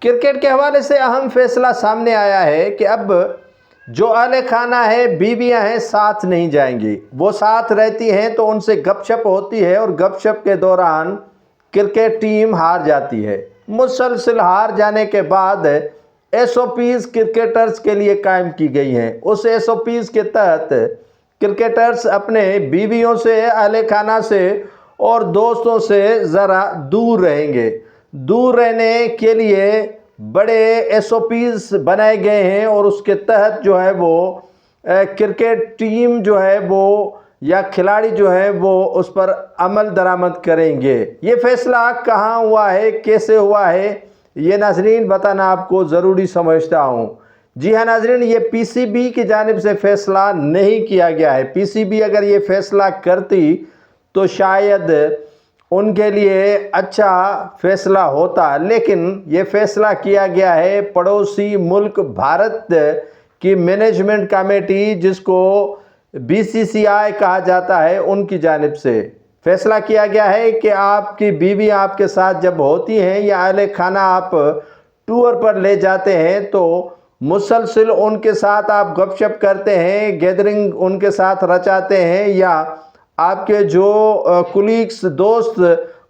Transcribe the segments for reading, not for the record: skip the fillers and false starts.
Cricket کے حوالے سے اہم فیصلہ سامنے آیا ہے کہ اب جو اہل خانہ ہے، بیویاں ہیں، ساتھ نہیں جائیں گی۔ وہ ساتھ رہتی ہیں تو ان سے گپ شپ ہوتی ہے اور گپ شپ کے دوران کرکٹ ٹیم ہار جاتی ہے۔ مسلسل ہار جانے کے بعد ایس او پیز کرکٹرز کے لیے قائم کی گئی ہیں۔ اس ایس او پیز کے تحت کرکٹرز اپنے بیویوں سے، اہل خانہ سے اور دوستوں سے ذرا دور رہیں گے۔ دور رہنے کے لیے بڑے ایس او پیز بنائے گئے ہیں اور اس کے تحت جو ہے وہ کرکٹ ٹیم جو ہے وہ یا کھلاڑی جو ہے وہ اس پر عمل درآمد کریں گے۔ یہ فیصلہ کہاں ہوا ہے، کیسے ہوا ہے، یہ ناظرین بتانا آپ کو ضروری سمجھتا ہوں۔ جی ہاں ناظرین، یہ پی سی بی کی جانب سے فیصلہ نہیں کیا گیا ہے۔ پی سی بی اگر یہ فیصلہ کرتی تو شاید ان کے لیے اچھا فیصلہ ہوتا، لیکن یہ فیصلہ کیا گیا ہے پڑوسی ملک بھارت کی مینجمنٹ کمیٹی، جس کو بی سی سی آئی کہا جاتا ہے، ان کی جانب سے فیصلہ کیا گیا ہے کہ آپ کی بیوی آپ کے ساتھ جب ہوتی ہیں یا اہل خانہ آپ ٹور پر لے جاتے ہیں تو مسلسل ان کے ساتھ آپ گپ شپ کرتے ہیں، گیدرنگ ان کے ساتھ رچاتے ہیں، یا آپ کے جو کولیگز، دوست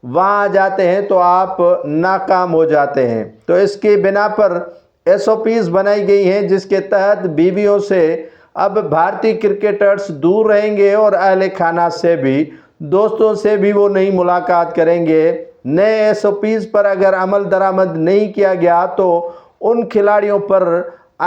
وہاں آ جاتے ہیں تو آپ ناکام ہو جاتے ہیں۔ تو اس کی بنا پر ایس او پیز بنائی گئی ہیں جس کے تحت بیویوں سے اب بھارتی کرکٹرز دور رہیں گے اور اہل خانہ سے بھی، دوستوں سے بھی وہ نہیں ملاقات کریں گے۔ نئے ایس او پیز پر اگر عمل درآمد نہیں کیا گیا تو ان کھلاڑیوں پر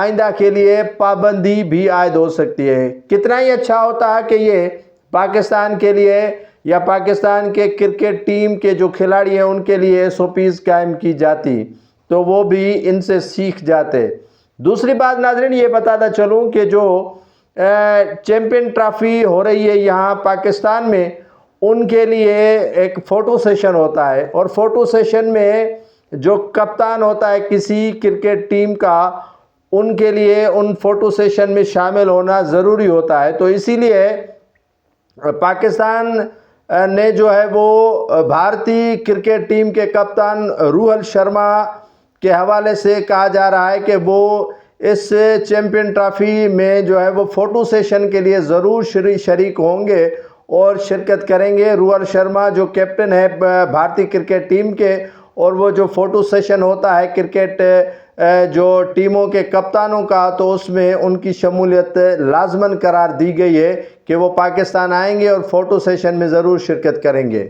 آئندہ کے لیے پابندی بھی عائد ہو سکتی ہے۔ کتنا ہی اچھا ہوتا کہ یہ پاکستان کے لیے یا پاکستان کے کرکٹ ٹیم کے جو کھلاڑی ہیں ان کے لیے ایس او پیز قائم کی جاتی تو وہ بھی ان سے سیکھ جاتے۔ دوسری بات ناظرین یہ بتاتا چلوں کہ جو چیمپئن ٹرافی ہو رہی ہے یہاں پاکستان میں، ان کے لیے ایک فوٹو سیشن ہوتا ہے، اور فوٹو سیشن میں جو کپتان ہوتا ہے کسی کرکٹ ٹیم کا، ان کے لیے ان فوٹو سیشن میں شامل ہونا ضروری ہوتا ہے۔ تو اسی لیے پاکستان نے جو ہے وہ بھارتی کرکٹ ٹیم کے کپتان روہل شرما کے حوالے سے کہا جا رہا ہے کہ وہ اس چیمپئن ٹرافی میں جو ہے وہ فوٹو سیشن کے لیے ضرور شریک ہوں گے اور شرکت کریں گے۔ روہل شرما جو کیپٹن ہے بھارتی کرکٹ ٹیم کے، اور وہ جو فوٹو سیشن ہوتا ہے کرکٹ جو ٹیموں کے کپتانوں کا، تو اس میں ان کی شمولیت لازماً قرار دی گئی ہے کہ وہ پاکستان آئیں گے اور فوٹو سیشن میں ضرور شرکت کریں گے۔